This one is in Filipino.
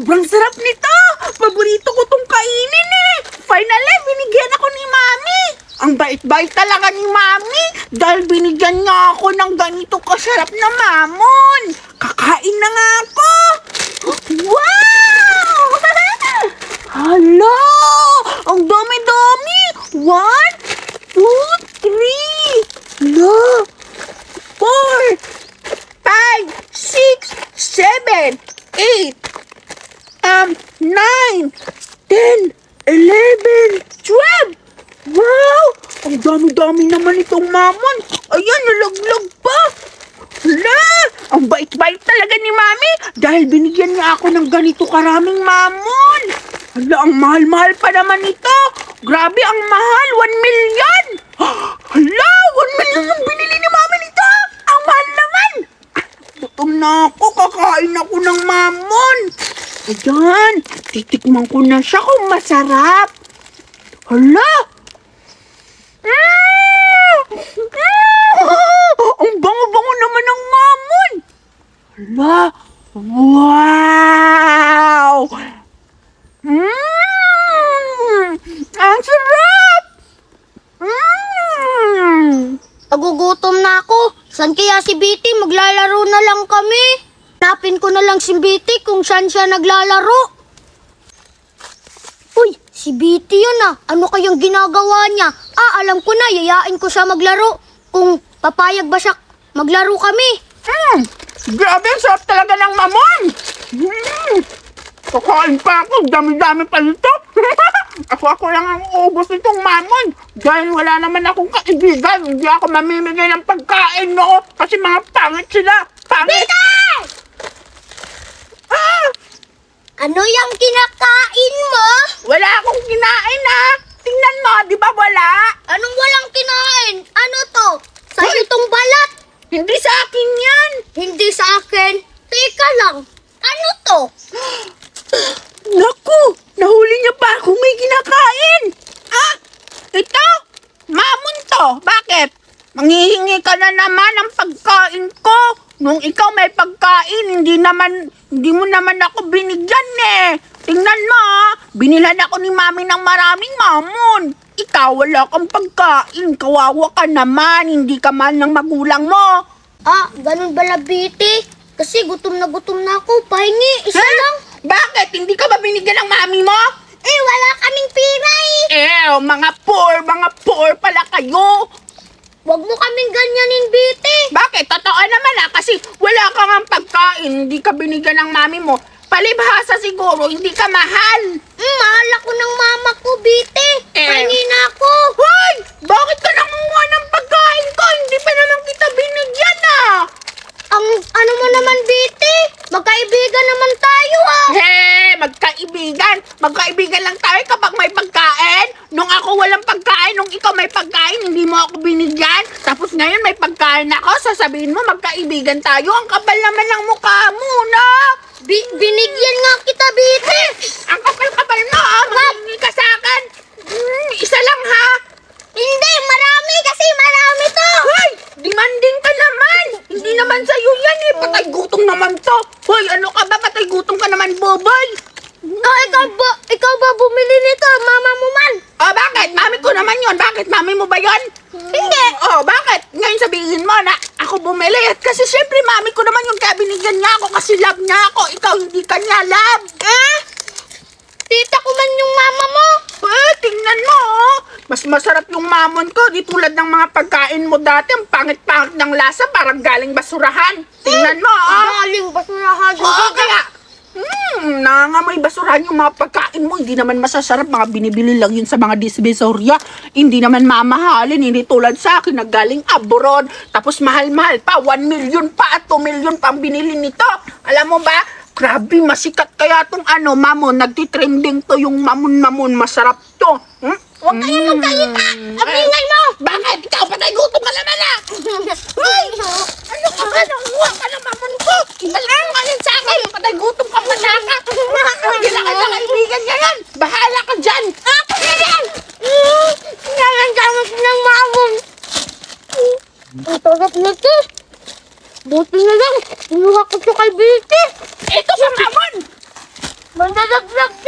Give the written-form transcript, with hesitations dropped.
Sobrang sarap nito! Paborito ko tong kainin eh! Finally, binigyan ako ni Mami! Ang bait-bait talaga ni Mami dahil binigyan niya ako ng ganito kasarap na mamon! Kakain na nga ako! Wow! Hala! Ang dami-dami! 1, 2, 3! Hala! 4, 5, 6, 7, 8, 9, 10, 11, 12! Wow! Ang dami-dami naman itong mamon. Ayan, nalaglag pa. Hala! Ang bait-bait talaga ni Mami dahil binigyan niya ako ng ganito karaming mamon. Hala, ang mahal-mahal pa naman ito. Grabe, ang mahal. 1 million. Hala, 1 million yung binili ni Mami nito. Ang mahal naman. Gutom na ako. Kakain ako ng mamon. Ayan, titikman ko na siya kung masarap. Hala! Ang bango-bango naman ng mamon! Hala! Wow! Ang sarap! Nagugutom na ako. San kaya si Biti? Maglalaro na lang kami. Hanapin ko na lang si Biti kung saan siya naglalaro. Uy, si Biti yun ah. Ano kayang ginagawa niya? Alam ko na, yayain ko siya maglaro. Kung papayag ba siya maglaro kami. Grabe, ang sarap talaga ng mamon! Kakain pa ako, dami-dami pa nito. Ako lang ang uubos nitong mamon. Dahil wala naman akong kaibigan, hindi ako mamimigay ng pagkain, no? Kasi mga pangit sila. Pangit! Ano yung kinakain mo? Wala akong kinain, ha? Tingnan mo, di ba wala? Anong walang kinain? Ano to? Sa'yo tong balat? Hindi sa akin yan. Hindi sa akin. Teka lang. Ano to? Naku, nahuli niya pa akong may kinakain. Ito? Mamon to. Bakit? Manghihingi ka na naman ng pagkain ko. Nung ikaw may pagkain, hindi mo naman ako binigyan eh. Tingnan mo, binilan ako ni Mami ng maraming mamon. Ikaw wala kang pagkain, kawawa ka naman, hindi ka man ng magulang mo. Ganun bala, Biti? Kasi gutom na ako. Pahingi, isa lang. Bakit? Hindi ka ba binigyan ng Mami mo? Wala kaming pira eh. Mga poor pala kayo. Huwag mo kaming ganyanin, Biti. Bakit? Totoo naman kasi wala ka ng pagkain, hindi ka binigyan ng Mami mo. Palibhasa siguro, hindi ka mahal. Mahal ako ng mama ko, Biti. Pahingi na ako. Hoy! Bakit ka nangunguha ng pagkain ko? Hindi pa naman kita binigyan Ang ano mo naman, Biti? Magkaibigan naman tayo Magkaibigan. Magkaibigan lang tayo kapag may pagkain. Nung ako walang pagkain, nung ikaw may pagkain, hindi mo ako binigyan. Tapos ngayon may pagkain ako, sasabihin mo magkaibigan tayo. Ang kapal naman ng mukha mo, no? Binigyan nga kita, Biti. Ang kapal-kapal mo, manghingi ka sa akin. Isa lang, ha? Hindi, marami kasi marami to. Hoy! Demanding ka naman! Hindi naman sa'yo yan eh! Patay gutom naman to! Hoy, ano ka ba? Patay gutom ka naman, boboy! Ikaw ba bumili nito? Mama mo man. Bakit? Mami ko naman yon. Bakit? Mami mo ba yon? Hindi. Bakit? Ngayon sabihin mo na ako bumili. At kasi syempre, mami ko naman yung kaya binigyan niya ako kasi love niya ako. Ikaw hindi ka niya love. Tita ko man yung mama mo. Tingnan mo, Mas masarap yung mamon ko. Di tulad ng mga pagkain mo dati. Ang pangit-pangit ng lasa. Parang galing basurahan. Tingnan mo, Galing basurahan. Kaya nangangamoy basurahan yung mga pagkain mo. Hindi naman masasarap. Mga binibili lang yun sa mga disbesorya. Hindi naman mamahalin. Hindi tulad sa akin na galing abroad. Tapos mahal-mahal pa. 1 million pa at 2 million pa ang binili nito. Alam mo ba? Grabe, masikat kaya tong mamon. Nagtitrending to yung mamon-mamon. Masarap to. Huwag kayong magkayita. Ang ingay mo. Bakit? Ikaw patay gutom ka naman Hoy! Ano ka ba? Nakuha ka ng mamon ko. Ibalik mo ngayon sa akin. Patay gutom ka pa na ka. Hindi na kita kaibigan ngayon. Bahala ka dyan. Ako na yan. Nalandamas ng mamon. Ang sarap nito. Buti na lang. Inuha ko siya kay Biti. Ito sa mamon. vlog, vlog.